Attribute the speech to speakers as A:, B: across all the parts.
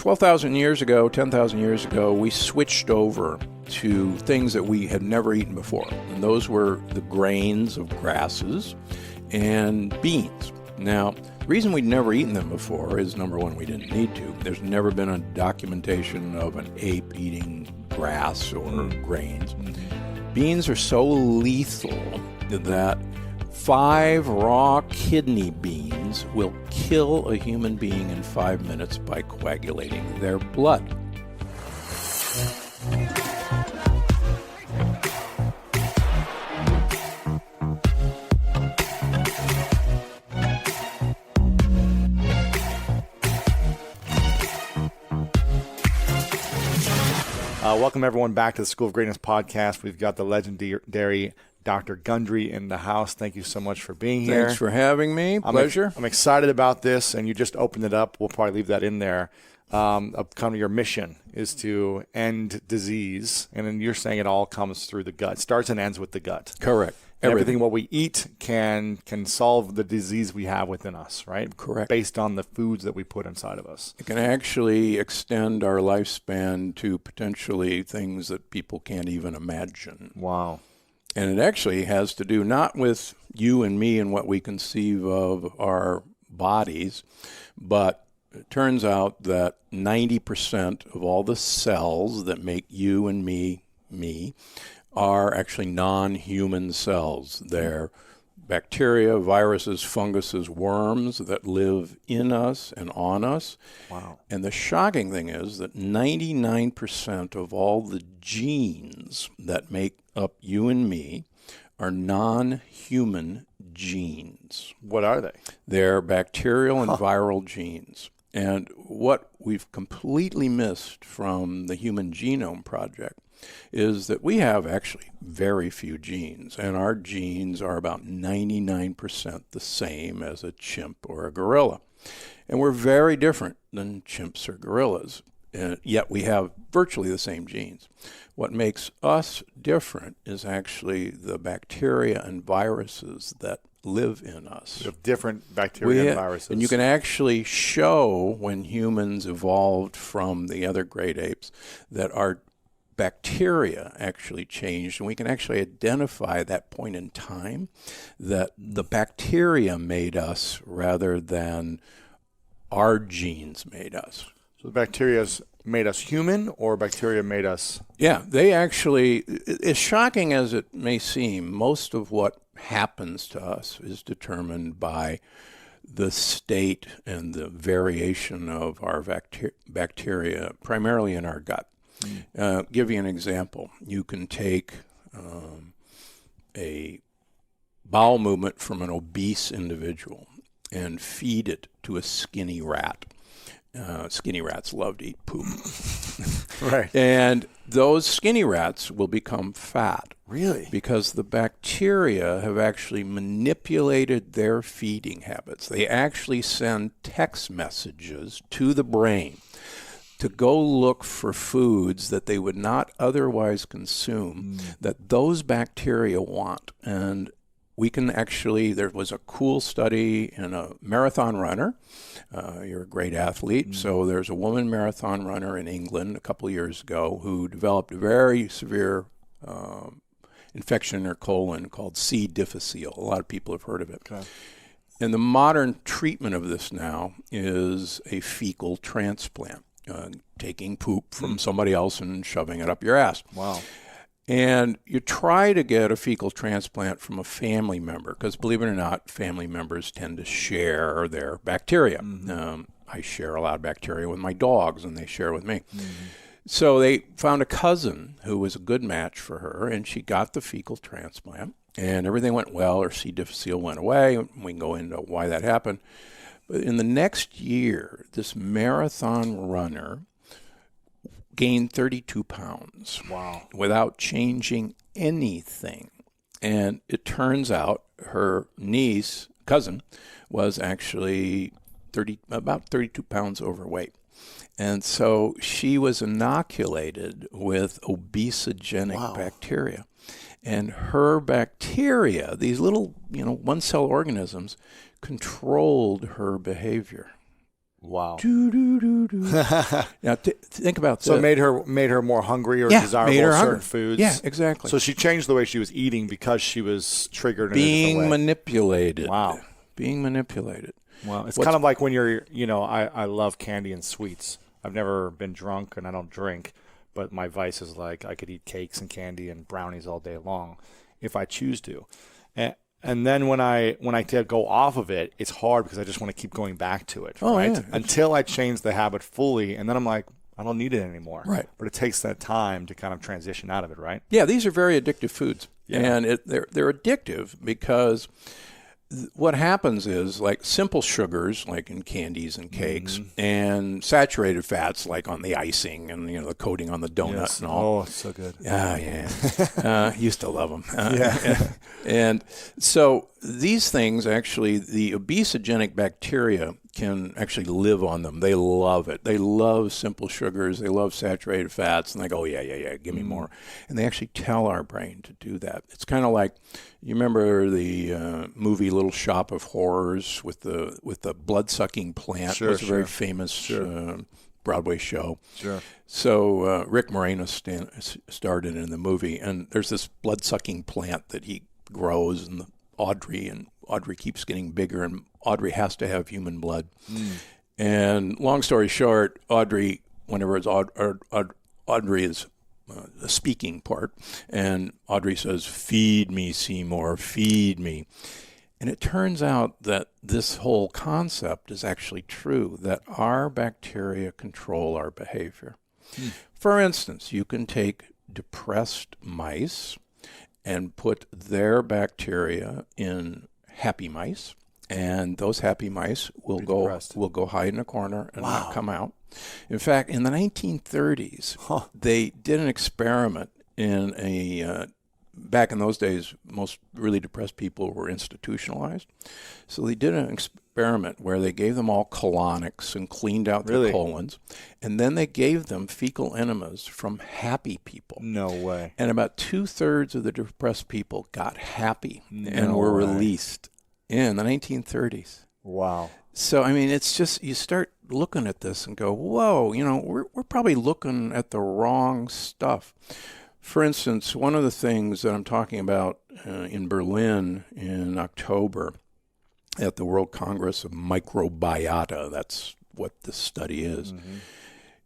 A: 12,000 years ago, 10,000 years ago, we switched over to things that we had never eaten before. And those were the grains of grasses and beans. Now, the reason we'd never eaten them before is, number one, we didn't need to. There's never been a documentation of an ape eating grass or grains. Beans are so lethal that 5 raw kidney beans will kill a human being in 5 minutes by coagulating their blood.
B: Welcome, everyone, back to the School of Greatness podcast. We've got the legendary Dr. Gundry in the house. Thank you so much for being here.
A: Thanks for having me. Pleasure.
B: I'm excited about this, and you just opened it up. We'll probably leave that in there. Kind of your mission is to end disease, and then you're saying it all comes through the gut. Starts and ends with the gut.
A: Correct.
B: Everything what we eat can solve the disease we have within us, right?
A: Correct.
B: Based on the foods that we put inside of us.
A: It can actually extend our lifespan to potentially things that people can't even imagine.
B: Wow.
A: And it actually has to do not with you and me and what we conceive of our bodies, but it turns out that 90% of all the cells that make you and me, are actually non-human cells. They're bacteria, viruses, funguses, worms that live in us and on us.
B: Wow.
A: And the shocking thing is that 99% of all the genes that make up you and me are non-human genes.
B: What are they?
A: They're bacterial and viral genes. And what we've completely missed from the Human Genome Project is that we have actually very few genes, and our genes are about 99% the same as a chimp or a gorilla. And we're very different than chimps or gorillas, and yet we have virtually the same genes. What makes us different is actually the bacteria and viruses that live in us.
B: We have different bacteria and viruses.
A: And you can actually show when humans evolved from the other great apes that our bacteria actually changed, and we can actually identify that point in time that the bacteria made us rather than our genes made us.
B: So the bacteria's made us human, or bacteria made us?
A: Yeah, they actually, as shocking as it may seem, most of what happens to us is determined by the state and the variation of our bacteria, primarily in our gut. Give you an example. You can take a bowel movement from an obese individual and feed it to a skinny rat. Skinny rats love to eat poop.
B: Right.
A: And those skinny rats will become fat.
B: Really?
A: Because the bacteria have actually manipulated their feeding habits. They actually send text messages to the brain to go look for foods that they would not otherwise consume that those bacteria want. And we can actually, there was a cool study in a marathon runner. You're a great athlete. So there's a woman marathon runner in England a couple of years ago who developed a very severe infection in her colon called C. difficile. A lot of people have heard of it.
B: Okay.
A: And the modern treatment of this now is a fecal transplant. Taking poop from somebody else and shoving it up your ass.
B: Wow.
A: And you try to get a fecal transplant from a family member because, believe it or not, family members tend to share their bacteria. I share a lot of bacteria with my dogs, and they share with me. So they found a cousin who was a good match for her, and she got the fecal transplant, and everything went well. Her C. difficile went away. We can go into why that happened. But in the next year, this marathon runner gained 32 pounds.
B: Wow.
A: Without changing anything. And it turns out her cousin, was actually about 32 pounds overweight. And so she was inoculated with obesogenic bacteria. And her bacteria, these little, one-cell organisms, controlled her behavior.
B: Wow.
A: Now, think about this.
B: So it made her more hungry or desirable
A: made her
B: certain
A: hungry.
B: foods.
A: Yeah, exactly.
B: So she changed the way she was eating because she was triggered in a
A: Being
B: different way.
A: manipulated.
B: Wow.
A: Being manipulated.
B: Well, it's kind of like when you're, I love candy and sweets. I've never been drunk and I don't drink, but my vice is like I could eat cakes and candy and brownies all day long if I choose to. And then when I go off of it, it's hard because I just want to keep going back to it, right?
A: Yeah.
B: Until I change the habit fully, and then I'm like, I don't need it anymore.
A: Right.
B: But it takes that time to kind of transition out of it, right?
A: Yeah, these are very addictive foods.
B: Yeah.
A: And they're addictive because what happens is, like, simple sugars, like in candies and cakes, and saturated fats, like on the icing and the coating on the donut and all.
B: Oh, it's so good.
A: Yeah. Used to love them. And so these things, actually, the obesogenic bacteria can actually live on them. They love it. They love simple sugars. They love saturated fats. And they go, yeah, give me more. And they actually tell our brain to do that. It's kind of like, you remember the movie Little Shop of Horrors with the blood-sucking plant? It was a very famous Broadway show.
B: Sure.
A: So Rick Moranis starred in the movie, and there's this blood-sucking plant that he grows, and Audrey keeps getting bigger, and Audrey has to have human blood. And long story short, Audrey, whenever it's Audrey is the speaking part, and Audrey says, "Feed me, Seymour, feed me." And it turns out that this whole concept is actually true, that our bacteria control our behavior. For instance, you can take depressed mice and put their bacteria in happy mice, and those happy mice will go hide in a corner and not come out. In fact, in the 1930s, they did an experiment in back in those days, most really depressed people were institutionalized. So they did an experiment where they gave them all colonics and cleaned out their colons, and then they gave them fecal enemas from happy people.
B: No way.
A: And about 2/3 of the depressed people got happy and were released in the 1930s.
B: Wow.
A: So, I mean, it's just, you start looking at this and go, whoa, we're probably looking at the wrong stuff. For instance, one of the things that I'm talking about in Berlin in October at the World Congress of Microbiota, that's what this study is,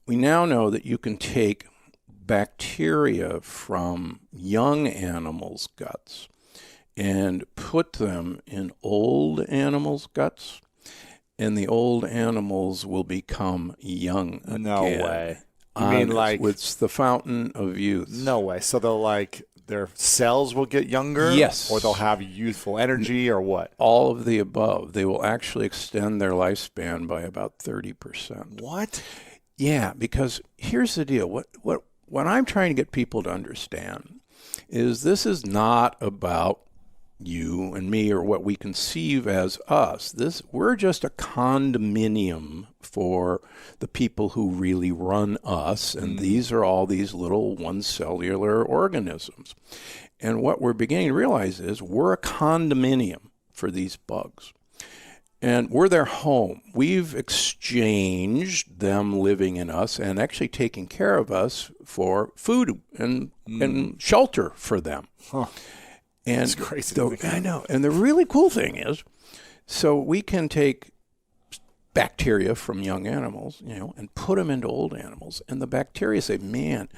A: we now know that you can take bacteria from young animals' guts and put them in old animals' guts, and the old animals will become young again.
B: No way. You mean like
A: it's the fountain of youth?
B: No way. So they'll their cells will get younger?
A: Yes.
B: Or they'll have youthful energy or what?
A: All of the above. They will actually extend their lifespan by about 30%.
B: What?
A: Yeah, because here's the deal. What I'm trying to get people to understand is this is not about you and me or what we conceive as us. We're just a condominium for the people who really run us, and these are all these little one-cellular organisms. And what we're beginning to realize is we're a condominium for these bugs. And we're their home. We've exchanged them living in us and actually taking care of us for food and shelter for them.
B: Huh.
A: And
B: that's crazy.
A: I know. And the really cool thing is, so we can take bacteria from young animals, and put them into old animals. And the bacteria say, man,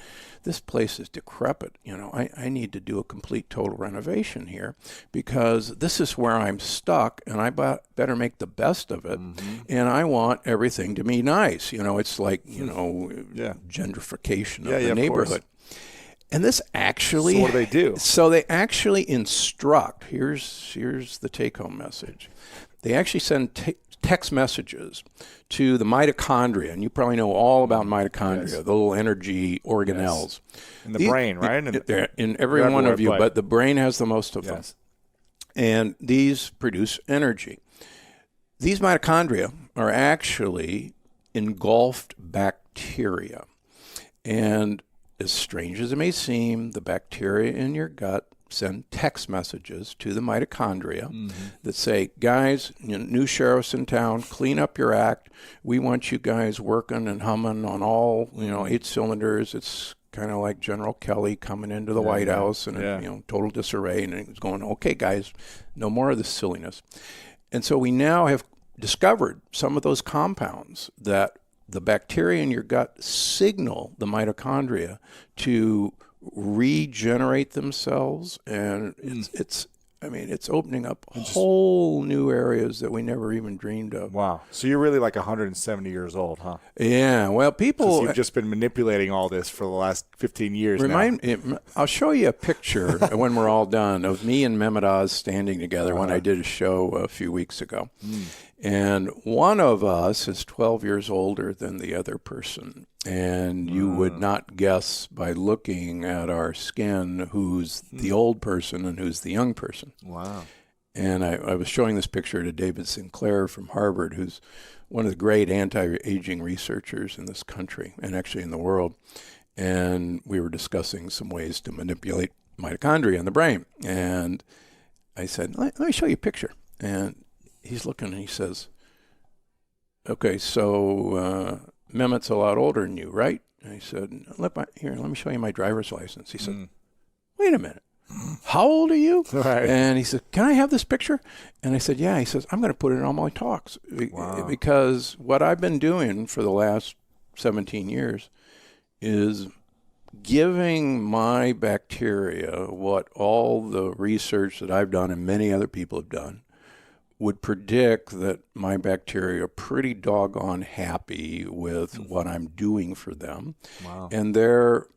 A: this place is decrepit. I need to do a complete total renovation here because this is where I'm stuck and I better make the best of it. And I want everything to be nice. It's like, gentrification of the neighborhood. And this actually...
B: So what do they do?
A: So they actually instruct. Here's the take-home message. They actually send text messages to the mitochondria, and you probably know all about mitochondria, the little energy organelles.
B: In the brain, right?
A: In every one of you, but the brain has the most of them. And these produce energy. These mitochondria are actually engulfed bacteria. And as strange as it may seem, the bacteria in your gut send text messages to the mitochondria that say, guys, new sheriff's in town, clean up your act. We want you guys working and humming on all, 8 cylinders. It's kind of like General Kelly coming into the White House and total disarray. And it's going, okay, guys, no more of this silliness. And so we now have discovered some of those compounds that the bacteria in your gut signal the mitochondria to regenerate themselves, and it's opening up whole new areas that we never even dreamed of.
B: Wow. So you're really like 170 years old, huh?
A: Yeah. Well, people...
B: You've just been manipulating all this for the last 15 years now.
A: I'll show you a picture when we're all done of me and Mehmet Oz standing together when I did a show a few weeks ago. And one of us is 12 years older than the other person. And you would not guess by looking at our skin who's the old person and who's the young person.
B: Wow.
A: And I was showing this picture to David Sinclair from Harvard, who's one of the great anti-aging researchers in this country and actually in the world. And we were discussing some ways to manipulate mitochondria in the brain. And I said, let me show you a picture. And he's looking and he says, okay, so Mehmet's a lot older than you, right? And I said, let me show you my driver's license. He said, wait a minute. How old are you?
B: Right.
A: And he said, can I have this picture? And I said, yeah. He says, I'm going to put it in all my talks.
B: Wow.
A: Because what I've been doing for the last 17 years is giving my bacteria what all the research that I've done and many other people have done would predict that my bacteria are pretty doggone happy with what I'm doing for them.
B: Wow.
A: And they're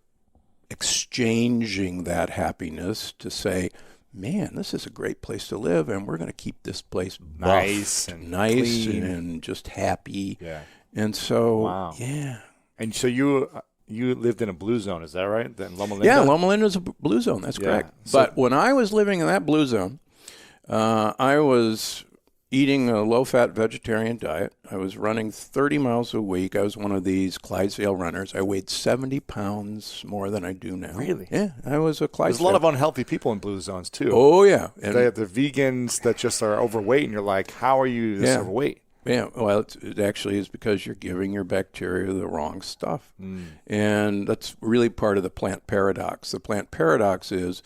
A: exchanging that happiness to say, man, this is a great place to live, and we're going to keep this place
B: nice
A: buffed,
B: and
A: nice
B: clean.
A: And just happy.
B: Yeah.
A: And so,
B: wow.
A: Yeah.
B: And so you lived in a blue zone, is that right? In Loma Linda?
A: Yeah, Loma Linda is a blue zone. That's correct.
B: So,
A: but when I was living in that blue zone, I was eating a low-fat vegetarian diet. I was running 30 miles a week. I was one of these Clydesdale runners. I weighed 70 pounds more than I do now.
B: Really?
A: Yeah, I was a Clydesdale.
B: There's a lot of unhealthy people in blue zones, too.
A: Oh, yeah.
B: And they have the vegans that just are overweight, and you're like, how are you this overweight?
A: Yeah, well, it actually is because you're giving your bacteria the wrong stuff. And that's really part of the plant paradox. The plant paradox is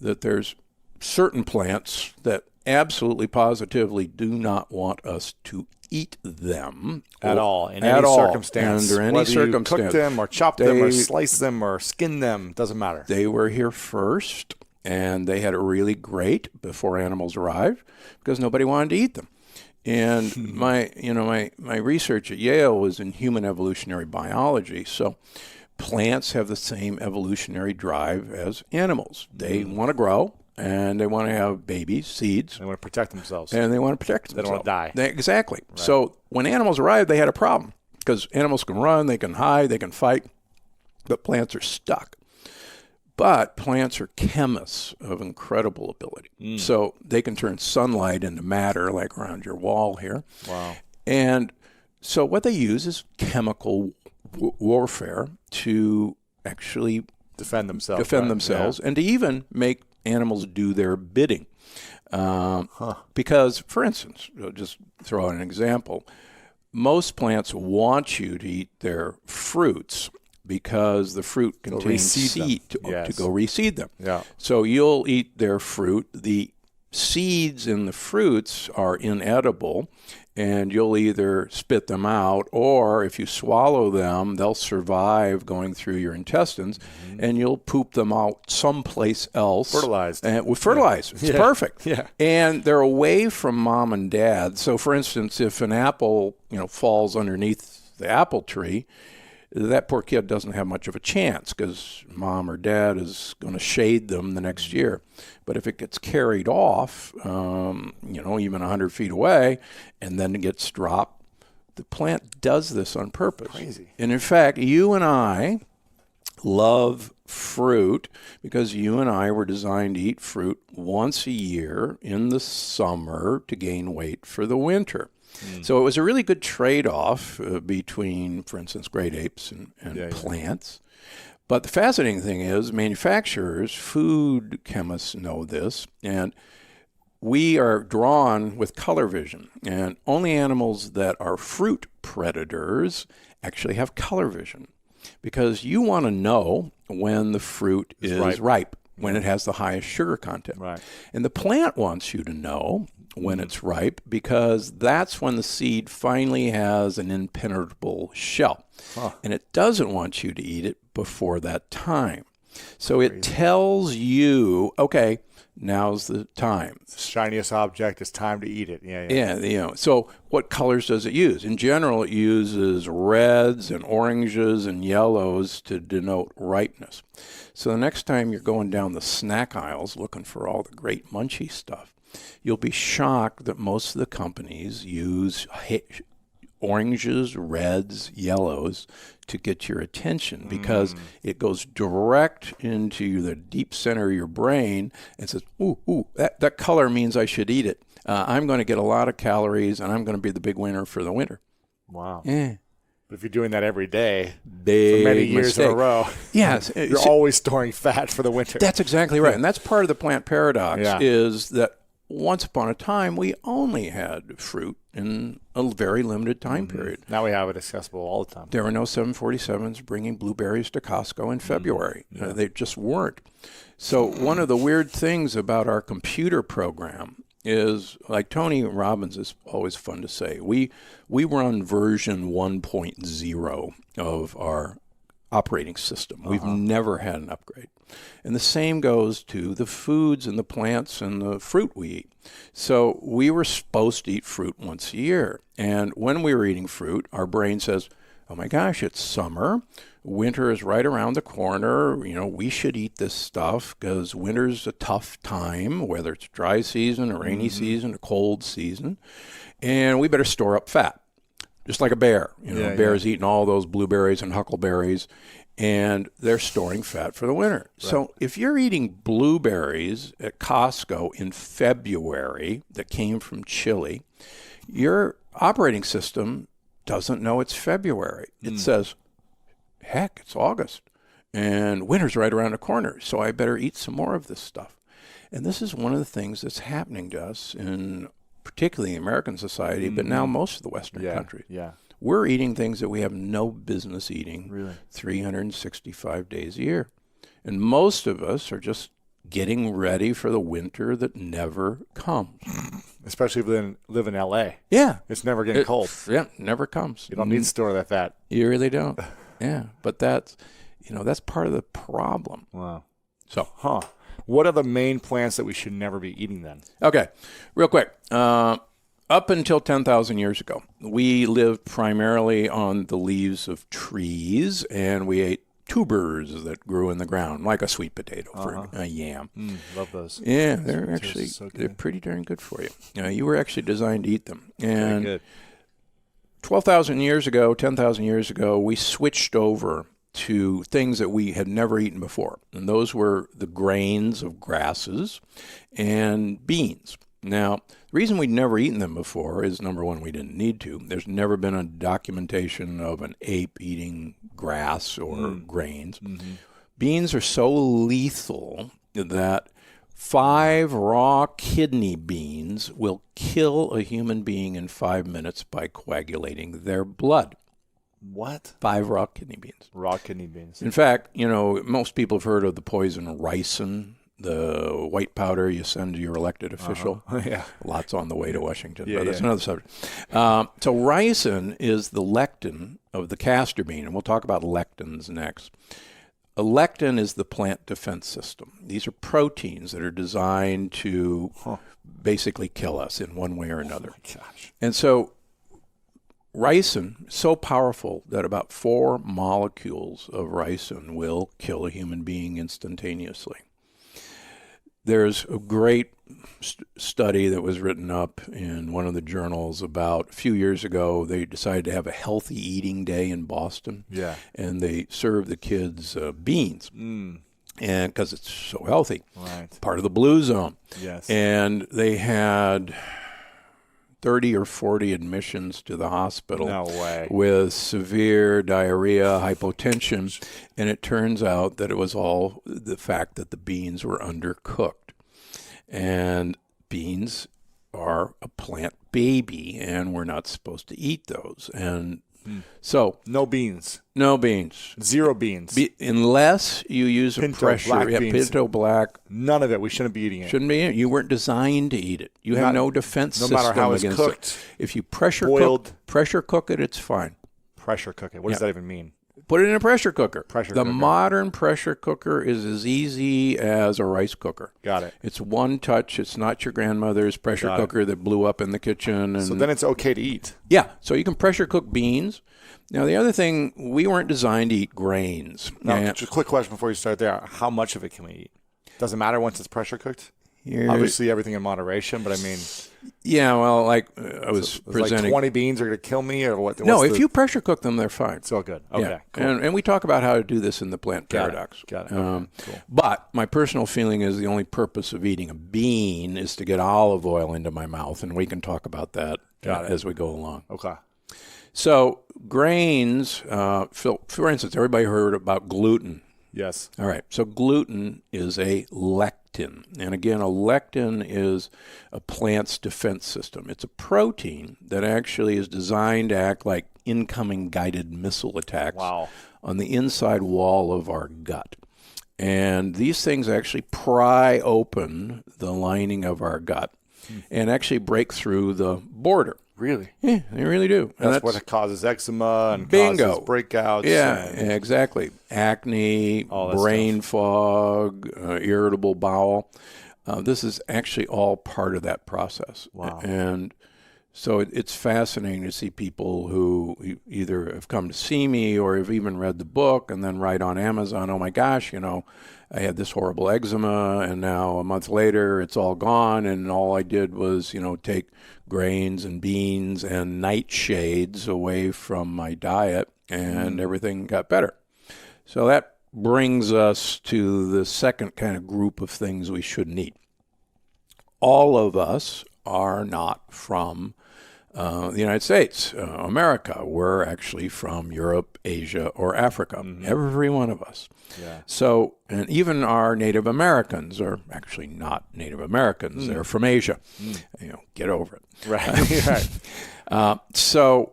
A: that there's certain plants that absolutely positively do not want us to eat them
B: at all, in any circumstance.
A: Under any
B: Whether
A: circumstance.
B: You cook them or chop them or slice them or skin them, doesn't matter.
A: They were here first, and they had it really great before animals arrived because nobody wanted to eat them. And my research at Yale was in human evolutionary biology, so plants have the same evolutionary drive as animals. They want to grow. And they want to have babies, seeds.
B: They want to protect themselves.
A: And they want to protect themselves.
B: They don't want to die.
A: Exactly.
B: Right.
A: So when animals arrived, they had a problem because animals can run, they can hide, they can fight, but plants are stuck. But plants are chemists of incredible ability. So they can turn sunlight into matter, like around your wall here.
B: Wow.
A: And so what they use is chemical warfare to actually
B: defend themselves,
A: and to even make animals do their bidding. Because, for instance, I'll just throw out an example. Most plants want you to eat their fruits because the fruit contains seed to go reseed them.
B: Yeah.
A: So you'll eat their fruit. The seeds in the fruits are inedible, and you'll either spit them out, or if you swallow them, they'll survive going through your intestines, and you'll poop them out someplace else.
B: Fertilized.
A: And fertilized. It's perfect.
B: Yeah.
A: And they're away from mom and dad. So, for instance, if an apple, falls underneath the apple tree, that poor kid doesn't have much of a chance because mom or dad is going to shade them the next year. But if it gets carried off, even 100 feet away, and then it gets dropped, the plant does this on purpose.
B: Crazy.
A: And in fact, you and I love fruit because you and I were designed to eat fruit once a year in the summer to gain weight for the winter. So it was a really good trade-off between, for instance, great apes and plants. But the fascinating thing is manufacturers, food chemists know this, and we are drawn with color vision. And only animals that are fruit predators actually have color vision, because you want to know when the fruit is ripe, when it has the highest sugar content.
B: Right.
A: And the plant wants you to know when it's ripe, because that's when the seed finally has an impenetrable shell. And it doesn't want you to eat it before that time. So it tells you, okay, now's the time.
B: Shiniest object, it's time to eat it. Yeah.
A: So what colors does it use? In general, it uses reds and oranges and yellows to denote ripeness. So the next time you're going down the snack aisles looking for all the great munchy stuff, you'll be shocked that most of the companies use oranges, reds, yellows to get your attention, because it goes direct into the deep center of your brain and says, that color means I should eat it. I'm going to get a lot of calories, and I'm going to be the big winner for the winter.
B: Wow.
A: Yeah.
B: But if you're doing that every day
A: Big
B: for many years
A: mistake.
B: in a row,
A: yes,
B: you're always storing fat for the winter.
A: That's exactly right. And that's part of the plant paradox, is that once upon a time, we only had fruit in a very limited time period.
B: Now we have it accessible all the time.
A: There were no 747s bringing blueberries to Costco in February. They just weren't. So one of the weird things about our computer program is, like Tony Robbins is always fun to say, we run version 1.0 of our operating system. We've never had an upgrade. And the same goes to the foods and the plants and the fruit we eat. So we were supposed to eat fruit once a year. And when we were eating fruit, our brain says, oh my gosh, it's summer. Winter is right around the corner. We should eat this stuff because winter's a tough time, whether it's dry season, a rainy season, a cold season. And we better store up fat, just like a bear. A bear's eating all those blueberries and huckleberries, and they're storing fat for the winter. Right. So if you're eating blueberries at Costco in February that came from Chile, your operating system doesn't know it's February. It says, heck, it's August, and winter's right around the corner, so I better eat some more of this stuff. And this is one of the things that's happening to us in particularly American society, but now most of the Western countries.
B: Yeah.
A: We're eating things that we have no business eating
B: Really?
A: 365 days a year. And most of us are just getting ready for the winter that never comes.
B: Especially if you live in L.A.
A: Yeah.
B: It's never getting cold.
A: Yeah, never comes.
B: You don't need to store that fat.
A: You really don't. Yeah, but that's part of the problem.
B: Wow.
A: So,
B: what are the main plants that we should never be eating then?
A: Okay, real quick. Up until 10,000 years ago, we lived primarily on the leaves of trees, and we ate tubers that grew in the ground, like a sweet potato for a yam.
B: Love those.
A: Yeah, they're pretty darn good for you. You were actually designed to eat them. And
B: good.
A: 12,000 years ago, 10,000 years ago, we switched over to things that we had never eaten before. And those were the grains of grasses and beans. Now, the reason we'd never eaten them before is, number one, we didn't need to. There's never been a documentation of an ape eating grass or grains. Beans are so lethal that 5 raw kidney beans will kill a human being in 5 minutes by coagulating their blood.
B: What?
A: 5 raw kidney beans.
B: Raw kidney beans.
A: In fact, most people have heard of the poison ricin, the white powder you send to your elected official.
B: Yeah.
A: Lots on the way to Washington, but that's another subject. So ricin is the lectin of the castor bean, and we'll talk about lectins next. A lectin is the plant defense system. These are proteins that are designed to basically kill us in one way or another.
B: Oh my gosh.
A: And so ricin is so powerful that about 4 molecules of ricin will kill a human being instantaneously. There's a great study that was written up in one of the journals about a few years ago. They decided to have a healthy eating day in Boston.
B: Yeah.
A: And they served the kids beans. And because it's so healthy.
B: Right.
A: Part of the blue zone.
B: Yes.
A: And they had 30 or 40 admissions to the hospital
B: No way.
A: with severe diarrhea, hypotension, and it turns out that it was all the fact that the beans were undercooked. And beans are a plant baby, and we're not supposed to eat those. And so
B: no beans.
A: No beans.
B: Zero beans.
A: Unless you use a
B: Pinto
A: pressure.
B: black
A: Yeah,
B: beans.
A: Pinto black.
B: None of it. We shouldn't be eating it.
A: Shouldn't be eating it. You weren't designed to eat it. You have no defense system
B: No matter how it's
A: against
B: cooked.
A: it. If you pressure
B: boiled.
A: cook it, it's fine.
B: Pressure cook it. What does that even mean?
A: Put it in a pressure cooker.
B: The
A: Modern pressure cooker is as easy as a rice cooker.
B: Got it.
A: It's one touch. It's not your grandmother's pressure cooker that blew up in the kitchen. And
B: so then it's okay to eat.
A: Yeah. So you can pressure cook beans. Now, the other thing, we weren't designed to eat grains.
B: Now, just a quick question before you start there. How much of it can we eat? Does it matter once it's pressure cooked? Obviously, everything in moderation, but I mean...
A: Yeah, well, like I was presenting...
B: Like 20 beans are going to kill me? Or what?
A: No, if you pressure cook them, they're fine.
B: It's all good. Okay,
A: yeah.
B: cool.
A: And we talk about how to do this in the plant paradox.
B: Got it. Okay, cool.
A: But my personal feeling is the only purpose of eating a bean is to get olive oil into my mouth, and we can talk about that as we go along.
B: Okay.
A: So grains, for instance, everybody heard about gluten.
B: Yes.
A: All right. So gluten is a lectin. And again, a lectin is a plant's defense system. It's a protein that actually is designed to act like incoming guided missile attacks on the inside wall of our gut. And these things actually pry open the lining of our gut and actually break through the border.
B: Really?
A: Yeah, they really do.
B: And that's what causes eczema and
A: bingo.
B: Causes breakouts.
A: Yeah, exactly. Acne, brain fog, irritable bowel. This is actually all part of that process.
B: Wow.
A: And so it's fascinating to see people who either have come to see me or have even read the book and then write on Amazon, oh my gosh, I had this horrible eczema, and now a month later it's all gone, and all I did was, take grains and beans and nightshades away from my diet, and everything got better. So that brings us to the second kind of group of things we shouldn't eat. All of us are not from the United States, America. We're actually from Europe, Asia, or Africa. Every one of us.
B: Yeah.
A: So, and even our Native Americans are actually not Native Americans. They're from Asia. Get over it.
B: Right.
A: Right. So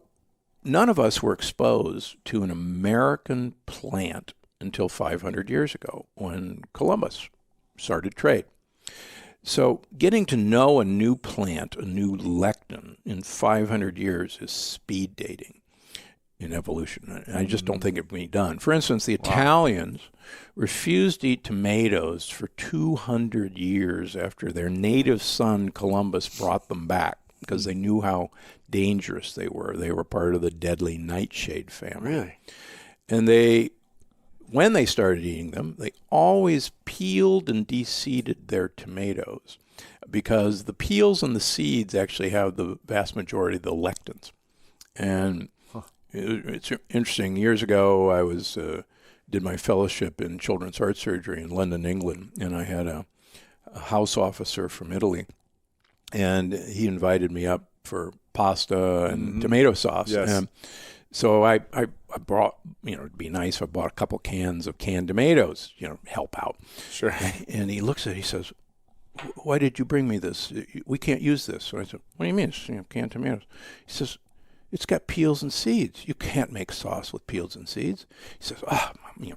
A: none of us were exposed to an American plant until 500 years ago when Columbus started trade. So getting to know a new plant, a new lectin, in 500 years is speed dating in evolution. And I just don't think it can be done. For instance, the Italians refused to eat tomatoes for 200 years after their native son Columbus brought them back because they knew how dangerous they were. They were part of the deadly nightshade family.
B: Really?
A: And when they started eating them, they always peeled and de-seeded their tomatoes because the peels and the seeds actually have the vast majority of the lectins. And it's interesting. Years ago, I did my fellowship in children's heart surgery in London, England, and I had a house officer from Italy, and he invited me up for pasta and tomato sauce.
B: Yes.
A: And so I brought, it'd be nice if I bought a couple cans of canned tomatoes, help out.
B: Sure.
A: And he looks at it, he says, why did you bring me this? We can't use this. So I said, what do you mean? It's canned tomatoes. He says, it's got peels and seeds. You can't make sauce with peels and seeds. He says,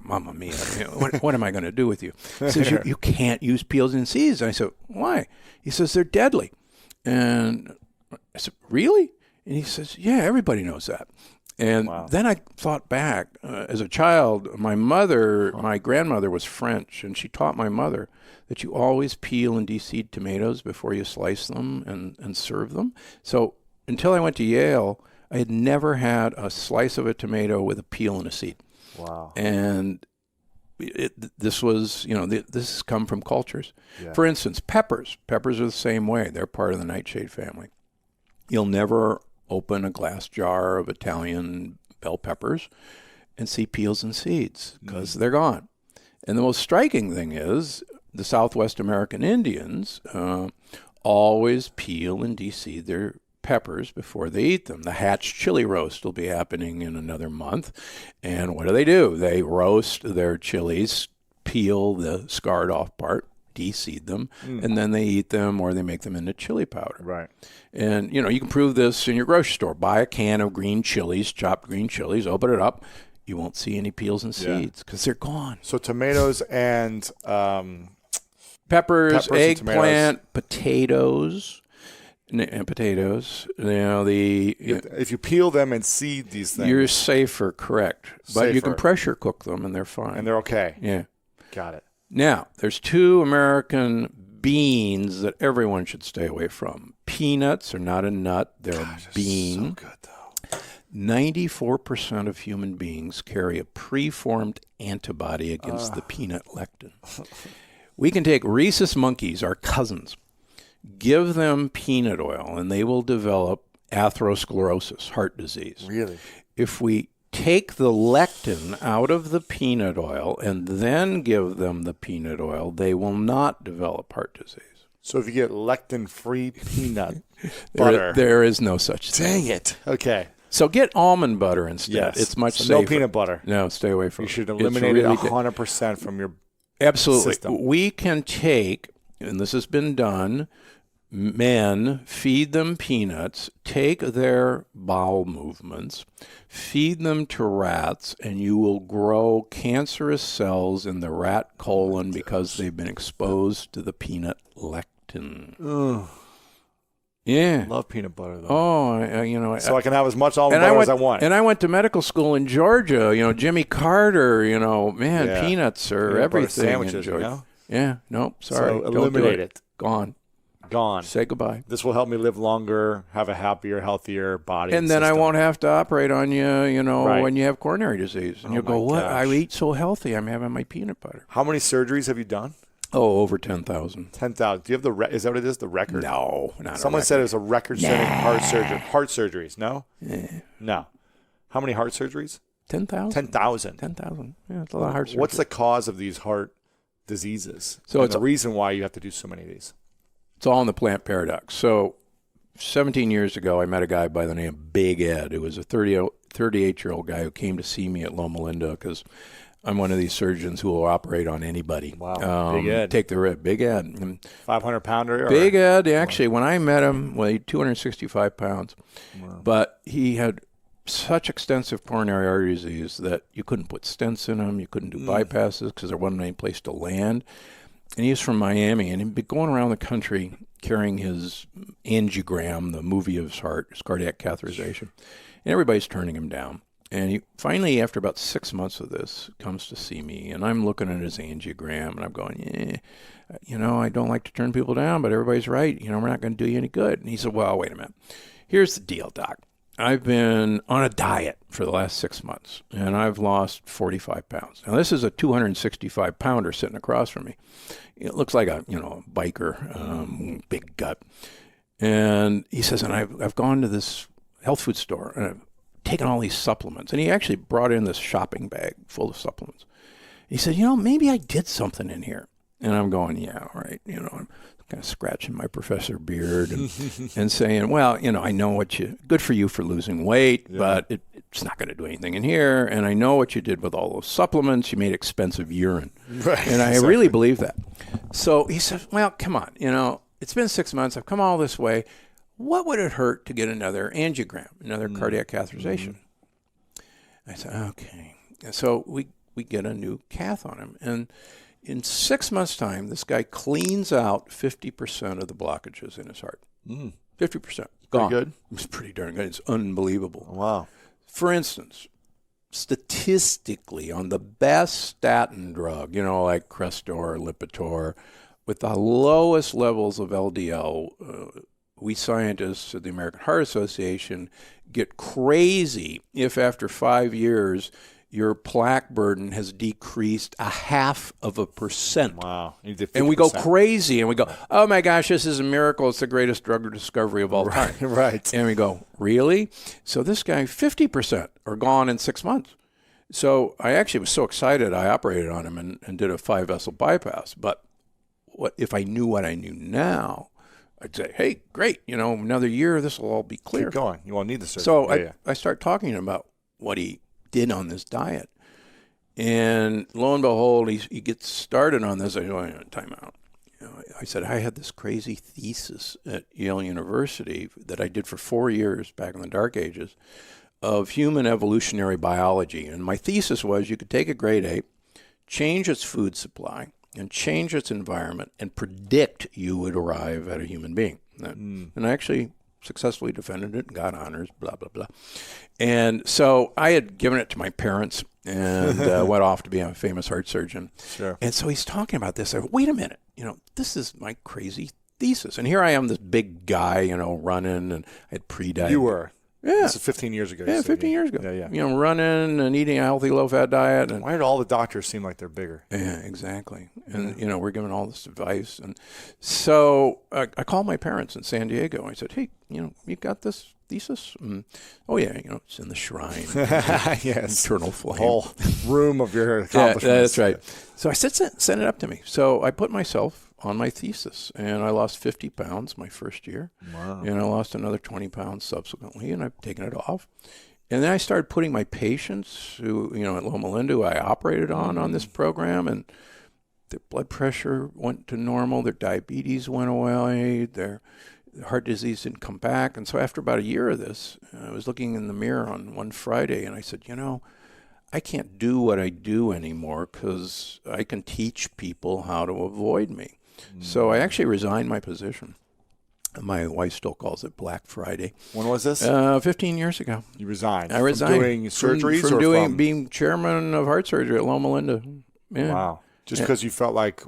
A: Mamma mia, what am I going to do with you? He says, you can't use peels and seeds. And I said, why? He says, they're deadly. And I said, really? And he says, yeah, everybody knows that. And then I thought back, as a child, my grandmother was French, and she taught my mother that you always peel and de-seed tomatoes before you slice them and serve them. So until I went to Yale, I had never had a slice of a tomato with a peel and a seed.
B: Wow.
A: And this was, this has come from cultures.
B: Yeah.
A: For instance, peppers. Peppers are the same way. They're part of the nightshade family. You'll never open a glass jar of Italian bell peppers and see peels and seeds because they're gone. And the most striking thing is the Southwest American Indians always peel and de-seed their peppers before they eat them. The Hatch chili roast will be happening in another month. And what do? They roast their chilies, peel the scarred off part, de-seed them, and then they eat them or they make them into chili powder.
B: Right.
A: And, you can prove this in your grocery store. Buy a can of green chilies, chopped green chilies, open it up. You won't see any peels and seeds because they're gone.
B: So tomatoes and
A: peppers, eggplant,
B: and
A: potatoes. And potatoes,
B: if you peel them and seed these things,
A: you're safer, correct. But you can pressure cook them and they're fine.
B: And they're okay.
A: Yeah.
B: Got it.
A: Now, there's 2 American beans that everyone should stay away from. Peanuts are not a nut, they're a bean.
B: So good, though.
A: 94% of human beings carry a preformed antibody against the peanut lectin. We can take rhesus monkeys, our cousins, give them peanut oil, and they will develop atherosclerosis, heart disease.
B: Really?
A: If we take the lectin out of the peanut oil and then give them the peanut oil, they will not develop heart disease.
B: So if you get lectin-free peanut butter.
A: There is no such thing.
B: Dang it. Okay.
A: So get almond butter instead.
B: Yes.
A: It's much safer.
B: No peanut butter.
A: No, stay away from it.
B: You should eliminate it 100% from your
A: Absolutely.
B: system.
A: We can take, and this has been done, men, feed them peanuts, take their bowel movements, feed them to rats, and you will grow cancerous cells in the rat colon because they've been exposed to the peanut lectin.
B: Ugh.
A: Yeah.
B: Love peanut butter, though.
A: Oh,
B: so I can have as much almond butter as I want.
A: And I went to medical school in Georgia. Jimmy Carter, peanuts are
B: peanut
A: everything
B: sandwiches,
A: in Georgia.
B: you know?
A: Yeah, no, sorry.
B: So
A: Don't
B: eliminate
A: do
B: it.
A: Gone. Say goodbye.
B: This will help me live longer, have a happier, healthier body.
A: And then
B: system.
A: I won't have to operate on you,
B: Right.
A: when you have coronary disease. And you'll go, what?
B: gosh.
A: I eat so healthy. I'm having my peanut butter.
B: How many surgeries have you done?
A: Oh, over 10,000.
B: 10,000. Do you have is that what it is, the record?
A: No, not
B: Someone said it was a record-setting heart surgeries. No?
A: Yeah.
B: No. How many heart surgeries?
A: 10,000.
B: 10,000.
A: 10,000. Yeah, it's a lot of heart surgery.
B: What's the cause of these heart diseases?
A: So
B: and
A: it's
B: the reason why you have to do so many of these?
A: It's all in the plant paradox. So 17 years ago, I met a guy by the name of Big Ed, who was a 38-year-old guy who came to see me at Loma Linda because I'm one of these surgeons who will operate on anybody.
B: Wow. Big Ed.
A: Take the rib. Big Ed.
B: 500-pounder?
A: Big Ed, actually, when I met him, weighed 265 pounds.
B: Wow.
A: But he had such extensive coronary artery disease that you couldn't put stents in him. You couldn't do bypasses because there wasn't any place to land. And he's from Miami, and he'd been going around the country carrying his angiogram, the movie of his heart, his cardiac catheterization. And everybody's turning him down. And he finally, after about 6 months of this, comes to see me. And I'm looking at his angiogram, and I'm going, I don't like to turn people down, but everybody's right. We're not going to do you any good. And he said, well, wait a minute. Here's the deal, Doc. I've been on a diet for the last 6 months, and I've lost 45 pounds. Now, this is a 265-pounder sitting across from me. It looks like a biker, big gut. And he says, and I've gone to this health food store, and I've taken all these supplements. And he actually brought in this shopping bag full of supplements. He said, maybe I did something in here. And I'm going, yeah, right. I'm kind of scratching my professor beard and saying, well, I know good for you for losing weight, but it's not going to do anything in here. And I know what you did with all those supplements. You made expensive urine. Right. And I really believe that. So he said, well, come on, it's been 6 months. I've come all this way. What would it hurt to get another angiogram, another cardiac catheterization? I said, okay. And so we get a new cath on him. And in 6 months' time, this guy cleans out 50% of the blockages in his heart. 50%. Gone.
B: Pretty good.
A: It's pretty darn good. It's unbelievable.
B: Wow.
A: For instance, statistically, on the best statin drug, like Crestor, Lipitor, with the lowest levels of LDL, we scientists at the American Heart Association get crazy if after 5 years your plaque burden has decreased 0.5%.
B: Wow.
A: And we go crazy and we go, oh my gosh, this is a miracle. It's the greatest drug discovery of all time.
B: Right.
A: And we go, really? So this guy, 50% are gone in 6 months. So I actually was so excited I operated on him and did a 5-vessel bypass. But what if I knew what I knew now, I'd say, hey, great, another year, this will all be clear.
B: Keep going. You won't need the surgery.
A: So I start talking about what he did on this diet. And lo and behold, he gets started on this. I go, time out. I said, I had this crazy thesis at Yale University that I did for 4 years back in the dark ages of human evolutionary biology. And my thesis was you could take a great ape, change its food supply, and change its environment, and predict you would arrive at a human being. And I actually successfully defended it and got honors, blah, blah, blah. And so I had given it to my parents and went off to be a famous heart surgeon.
B: Sure.
A: And so he's talking about this. I go, wait a minute, this is my crazy thesis. And here I am, this big guy, running, and I had pre-diabetes.
B: You were.
A: Yeah.
B: This is 15 years ago.
A: Yeah, 15 years ago.
B: Yeah.
A: Running and eating a healthy, low-fat diet. And
B: why did all the doctors seem like they're bigger?
A: Yeah, exactly. And, we're giving all this advice. And so I called my parents in San Diego. I said, hey, you got this thesis? And, oh, yeah, it's in the shrine.
B: Yes.
A: Eternal flame.
B: The whole room of your accomplishments.
A: Yeah, that's right. So I said, send it up to me. So I put myself on my thesis, and I lost 50 pounds my first year.
B: Wow.
A: And I lost another 20 pounds subsequently, and I've taken it off. And then I started putting my patients who, at Loma Linda, who I operated on this program, and their blood pressure went to normal, their diabetes went away, their heart disease didn't come back. And so after about a year of this, I was looking in the mirror on one Friday, and I said, I can't do what I do anymore because I can teach people how to avoid me. So I actually resigned my position. My wife still calls it Black Friday.
B: When was this?
A: 15 years ago.
B: You resigned.
A: I resigned.
B: From doing surgeries
A: from being chairman of heart surgery at Loma Linda. Yeah.
B: Wow. Just because you felt like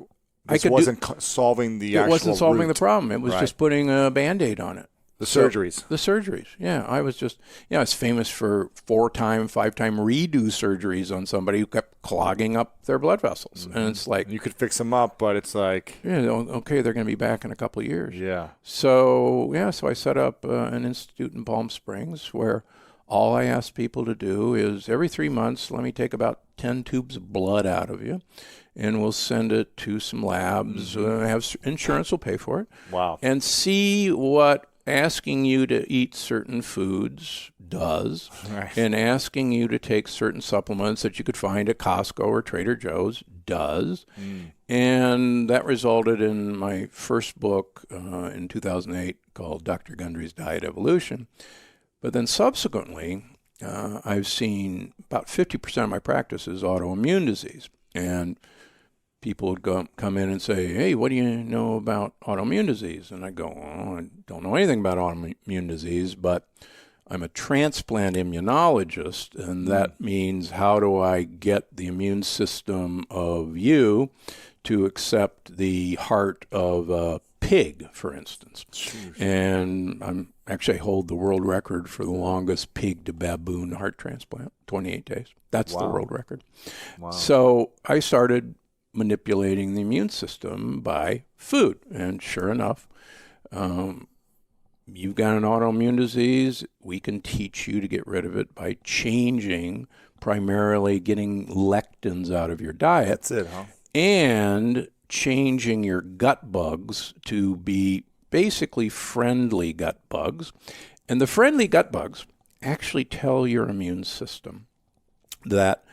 B: this wasn't solving the actual
A: It wasn't solving
B: root.
A: the problem. It was just putting a Band-Aid on it.
B: The surgeries.
A: The surgeries, yeah. I was just, I was famous for 4-time, 5-time redo surgeries on somebody who kept clogging up their blood vessels. Mm-hmm. And it's like...
B: You could fix them up, but it's like...
A: Yeah, okay, they're going to be back in a couple of years.
B: Yeah.
A: So I set up an institute in Palm Springs where all I ask people to do is every 3 months, let me take about 10 tubes of blood out of you, and we'll send it to some labs. Have insurance will pay for it.
B: Wow.
A: And see what asking you to eat certain foods does,
B: right,
A: and asking you to take certain supplements that you could find at Costco or Trader Joe's does. And that resulted in my first book in 2008 called Dr. Gundry's Diet Evolution. But then subsequently, I've seen about 50% of my practice is autoimmune disease. And people would come in and say, hey, what do you know about autoimmune disease? And I go, I don't know anything about autoimmune disease, but I'm a transplant immunologist, and that means how do I get the immune system of you to accept the heart of a pig, for instance. Jeez. And I hold the world record for the longest pig to baboon heart transplant, 28 days. That's the world record. Wow. So I started manipulating the immune system by food. And sure enough, you've got an autoimmune disease. We can teach you to get rid of it by changing, primarily getting lectins out of your diet.
B: That's it, huh?
A: And changing your gut bugs to be basically friendly gut bugs. And the friendly gut bugs actually tell your immune system that,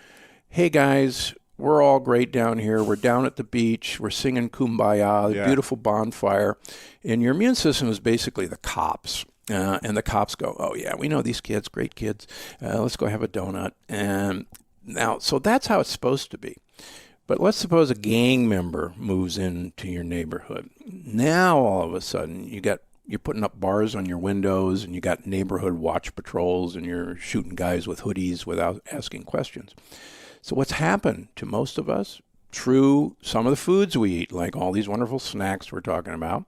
A: hey guys, we're all great down here. We're down at the beach. We're singing Kumbaya, beautiful bonfire. And your immune system is basically the cops. And the cops go, oh, yeah, we know these kids, great kids. Let's go have a donut. And now, so that's how it's supposed to be. But let's suppose a gang member moves into your neighborhood. Now, all of a sudden, you're putting up bars on your windows, and you got neighborhood watch patrols, and you're shooting guys with hoodies without asking questions. So what's happened to most of us through some of the foods we eat, like all these wonderful snacks we're talking about,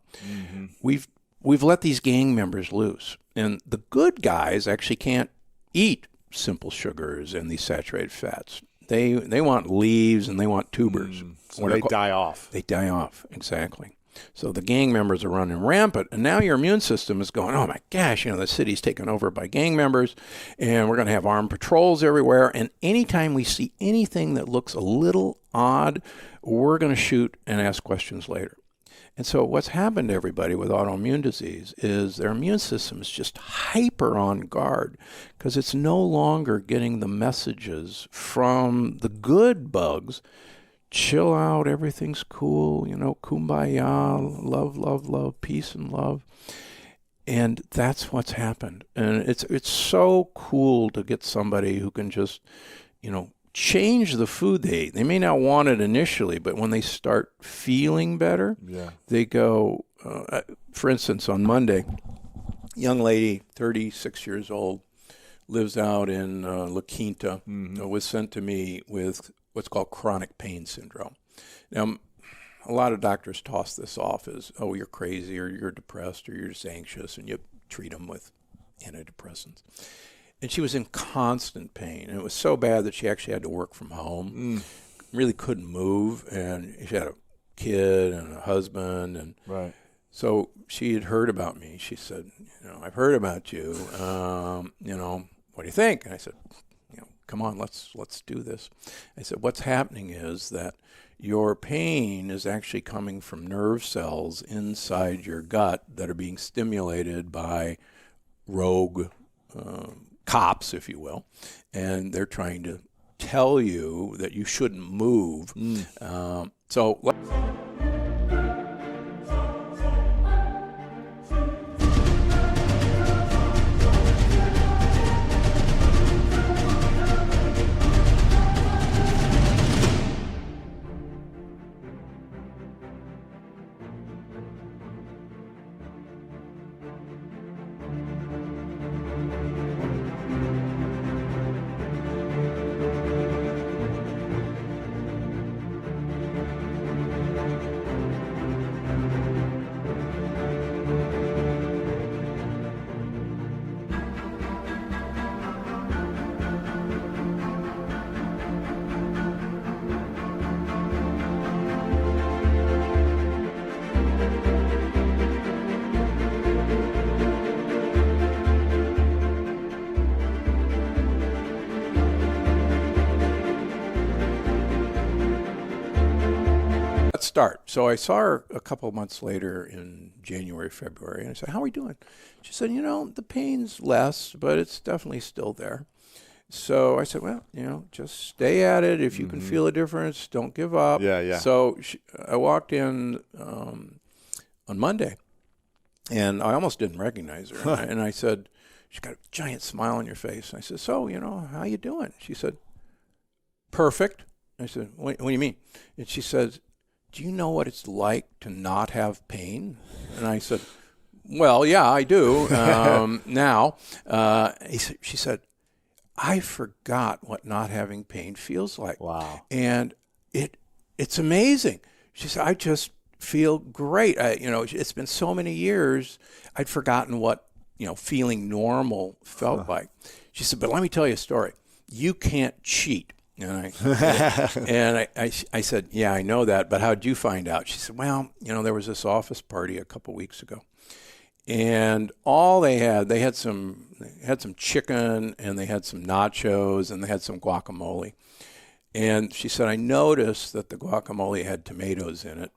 A: we've let these gang members loose. And the good guys actually can't eat simple sugars and these saturated fats. They want leaves and they want tubers.
B: So they die off.
A: They die off, exactly. So the gang members are running rampant, and now your immune system is going, oh my gosh, the city's taken over by gang members, and we're going to have armed patrols everywhere, and anytime we see anything that looks a little odd, we're going to shoot and ask questions later. And so what's happened to everybody with autoimmune disease is their immune system is just hyper on guard because it's no longer getting the messages from the good bugs. Chill out, everything's cool, kumbaya, love, love, love, peace and love. And that's what's happened. And it's so cool to get somebody who can just, change the food they eat. They may not want it initially, but when they start feeling better, they go, for instance, on Monday, young lady, 36 years old, lives out in La Quinta, was sent to me with what's called chronic pain syndrome. Now, a lot of doctors toss this off as, oh, you're crazy or you're depressed or you're just anxious, and you treat them with antidepressants. And she was in constant pain. And it was so bad that she actually had to work from home, really couldn't move. And she had a kid and a husband. And so she had heard about me. She said, I've heard about you. What do you think? And I said, come on, let's do this. I said, what's happening is that your pain is actually coming from nerve cells inside your gut that are being stimulated by rogue cops, if you will, and they're trying to tell you that you shouldn't move. Let's start. So I saw her a couple of months later in January, February, and I said, how are we doing? She said, the pain's less, but it's definitely still there. So I said, well, just stay at it. If you can feel a difference, don't give up. So I walked in on Monday, and I almost didn't recognize her. And I said, she's got a giant smile on your face. And I said, so, how you doing? She said, perfect. I said, what do you mean? And she said, do you know what it's like to not have pain? And I said, well, yeah, I do now. She said, I forgot what not having pain feels like.
B: Wow.
A: And it's amazing. She said, I just feel great. It's been so many years, I'd forgotten what, feeling normal felt like. She said, but let me tell you a story. You can't cheat. And I said, yeah, I know that, but how'd you find out? She said, well, there was this office party a couple weeks ago, and all they had some chicken, and they had some nachos, and they had some guacamole. And she said, I noticed that the guacamole had tomatoes in it.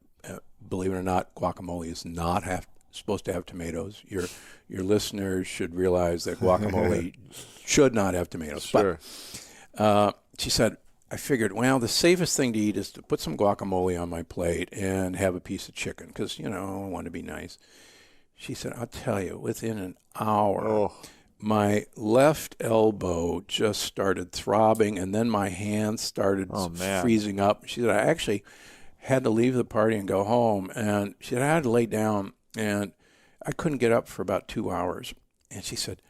A: Believe it or not, guacamole is not supposed to have tomatoes. Your listeners should realize that guacamole should not have tomatoes.
B: Sure.
A: But, she said, I figured, well, the safest thing to eat is to put some guacamole on my plate and have a piece of chicken because, I want to be nice. She said, I'll tell you, within an hour, my left elbow just started throbbing, and then my hands started freezing up. She said, I actually had to leave the party and go home. And she said, I had to lay down, and I couldn't get up for about 2 hours. And she said,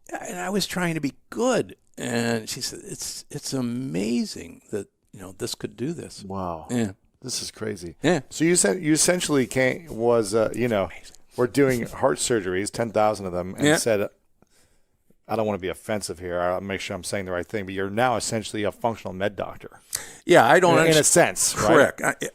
A: and I was trying to be good. And she said, it's amazing that, this could do this.
B: Wow.
A: Yeah.
B: This is crazy.
A: Yeah.
B: So you said you essentially we're doing heart surgeries, 10,000 of them, and said, I don't want to be offensive here. I'll make sure I'm saying the right thing, but you're now essentially a functional med doctor.
A: Yeah, I don't
B: in a sense,
A: correct.
B: Right?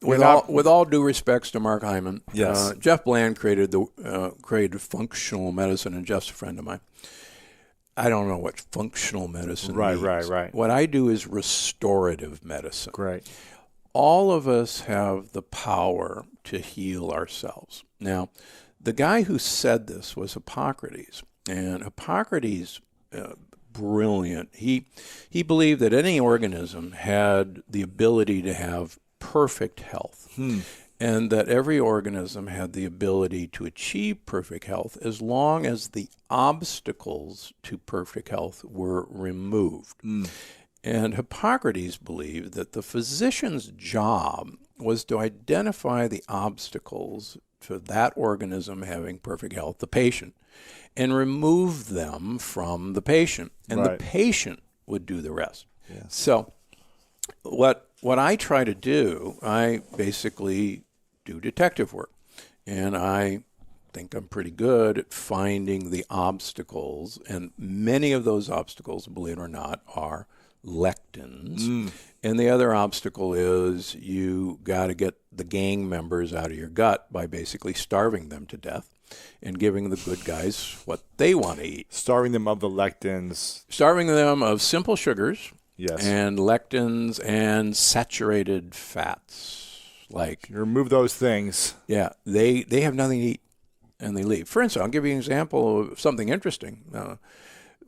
A: with all due respects to Mark Hyman,
B: Yes.
A: Jeff Bland created functional medicine, and Jeff's a friend of mine. I don't know what functional medicine means.
B: Right.
A: What I do is restorative medicine.
B: Great.
A: All of us have the power to heal ourselves. Now, the guy who said this was Hippocrates, and Hippocrates, brilliant. He believed that any organism had the ability to have perfect health, and that every organism had the ability to achieve perfect health as long as the obstacles to perfect health were removed. And Hippocrates believed that the physician's job was to identify the obstacles to that organism having perfect health, the patient, and remove them from the patient. And the patient would do the rest.
B: Yes.
A: So what I try to do, I basically do detective work. And I think I'm pretty good at finding the obstacles. And many of those obstacles, believe it or not, are lectins. And the other obstacle is you got to get the gang members out of your gut by basically starving them to death and giving the good guys what they want to eat.
B: Starving them of the lectins.
A: Starving them of simple sugars.
B: Yes.
A: And lectins and saturated fats. Like,
B: you remove those things.
A: Yeah, they have nothing to eat, and they leave. For instance, I'll give you an example of something interesting.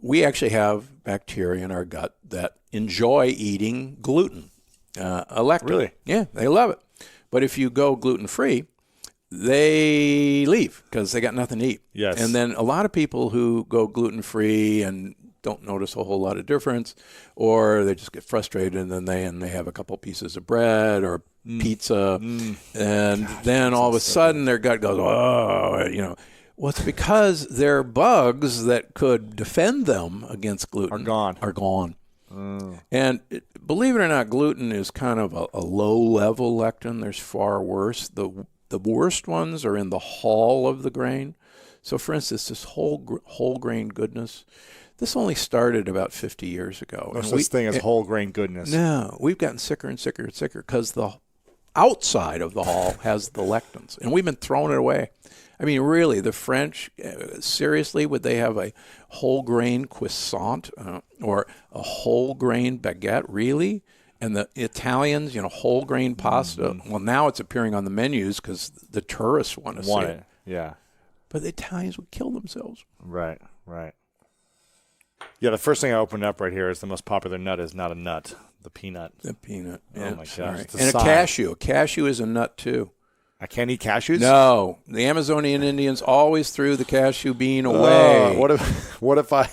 A: We actually have bacteria in our gut that enjoy eating gluten, a lectin.
B: Really?
A: Yeah, they love it. But if you go gluten-free, they leave because they got nothing to eat.
B: Yes.
A: And then a lot of people who go gluten-free and don't notice a whole lot of difference, or they just get frustrated, and then they have a couple pieces of bread or pizza, and then all of a sudden their gut goes, oh, Well, it's because their bugs that could defend them against gluten are gone. And believe it or not, gluten is kind of a low-level lectin. There's far worse. The worst ones are in the hull of the grain. So, for instance, this whole grain goodness, this only started about 50 years ago.
B: No such thing as whole grain goodness.
A: No, we've gotten sicker and sicker and sicker because the outside of the hull has the lectins, and we've been throwing it away. I mean, really, the French, seriously, would they have a whole grain croissant or a whole grain baguette? Really? And the Italians, whole grain pasta. Well, now it's appearing on the menus because the tourists want to see it.
B: Yeah.
A: But the Italians would kill themselves.
B: Right. Yeah, the first thing I opened up right here is the most popular nut is not a nut, the peanut.
A: The peanut.
B: Oh, my gosh.
A: And a cashew. A cashew is a nut, too.
B: I can't eat cashews?
A: No. The Amazonian Indians always threw the cashew bean away.
B: What if I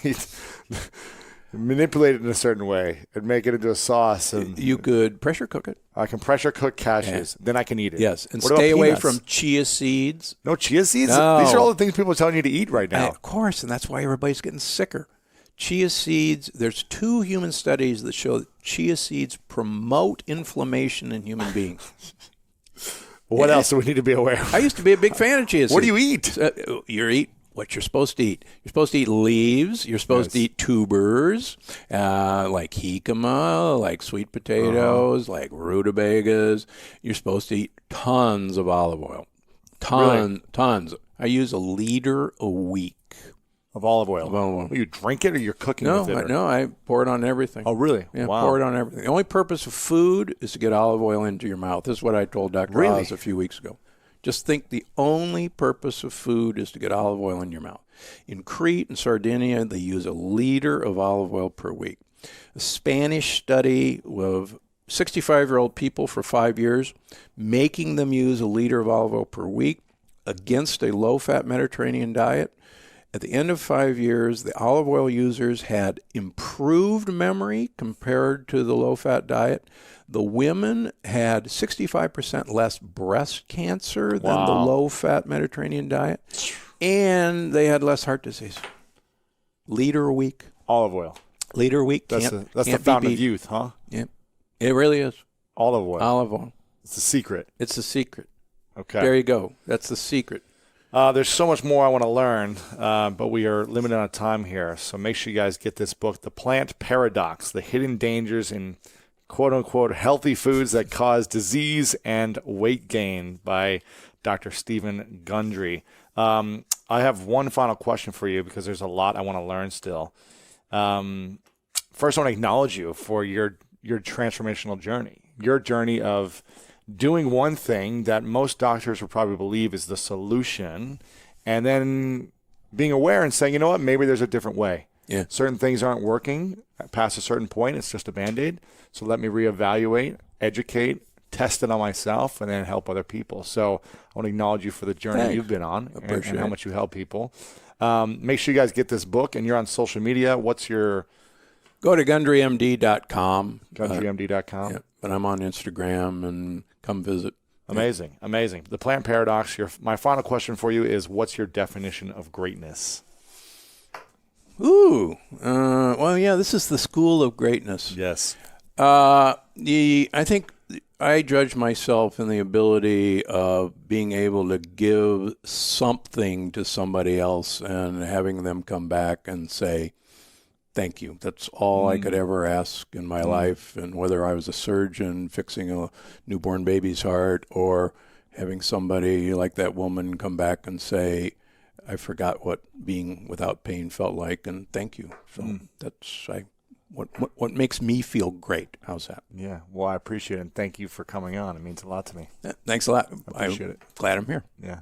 B: manipulate it in a certain way and make it into a sauce? And
A: you could pressure cook it.
B: I can pressure cook cashews. Then I can eat it.
A: Yes, and
B: what
A: stay away
B: peanuts?
A: from chia seeds.
B: No chia seeds?
A: No.
B: These are all the things people are telling you to eat right now.
A: Of course, and that's why everybody's getting sicker. Chia seeds, there's 2 human studies that show that chia seeds promote inflammation in human beings.
B: What else do we need to be aware of?
A: I used to be a big fan of chia seeds.
B: What do you eat?
A: You eat what you're supposed to eat. You're supposed to eat leaves. You're supposed to eat tubers, like jicama, like sweet potatoes, like rutabagas. You're supposed to eat tons of olive oil. Tons. I use a liter a week.
B: Of olive oil. Well, you drink it or you're cooking with it?
A: No, I pour it on everything.
B: Oh, really?
A: Yeah,
B: wow.
A: Pour it on everything. The only purpose of food is to get olive oil into your mouth. This is what I told Dr. Oz a few weeks ago. Just think the only purpose of food is to get olive oil in your mouth. In Crete and Sardinia, they use a liter of olive oil per week. A Spanish study of 65-year-old people for 5 years, making them use a liter of olive oil per week against a low-fat Mediterranean diet. At the end of 5 years, the olive oil users had improved memory compared to the low-fat diet. The women had 65% less breast cancer than the low-fat Mediterranean diet. And they had less heart disease. Liter a week.
B: Olive oil.
A: Liter a week.
B: That's the fountain of youth, huh?
A: Yeah. It really is.
B: Olive oil.
A: Olive oil.
B: It's the secret.
A: It's the secret.
B: Okay.
A: There you go. That's the secret.
B: There's so much more I want to learn, but we are limited on time here. So make sure you guys get this book, The Plant Paradox, The Hidden Dangers in quote-unquote healthy foods that cause disease and weight gain by Dr. Stephen Gundry. I have one final question for you because there's a lot I want to learn still. First, I want to acknowledge you for your transformational journey, your journey of doing one thing that most doctors would probably believe is the solution, and then being aware and saying, you know what, maybe there's a different way.
A: Yeah.
B: Certain things aren't working past a certain point. It's just a Band-Aid. So let me reevaluate, educate, test it on myself, and then help other people. So I want to acknowledge you for the journey you've been on and how much you help people. Make sure you guys get this book, and you're on social media. What's your...
A: Go to GundryMD.com.
B: GundryMD.com.
A: Yeah, but I'm on Instagram, and come visit.
B: Amazing. The Plant Paradox. My final question for you is, what's your definition of greatness?
A: Ooh. Well, yeah, this is the school of greatness.
B: Yes.
A: I think I judge myself in the ability of being able to give something to somebody else and having them come back and say, thank you. That's all I could ever ask in my life. And whether I was a surgeon fixing a newborn baby's heart or having somebody like that woman come back and say, I forgot what being without pain felt like, and thank you. So that's what makes me feel great. How's that?
B: Yeah. Well, I appreciate it, and thank you for coming on. It means a lot to me.
A: Thanks a lot.
B: I appreciate it.
A: Glad I'm here.
B: Yeah.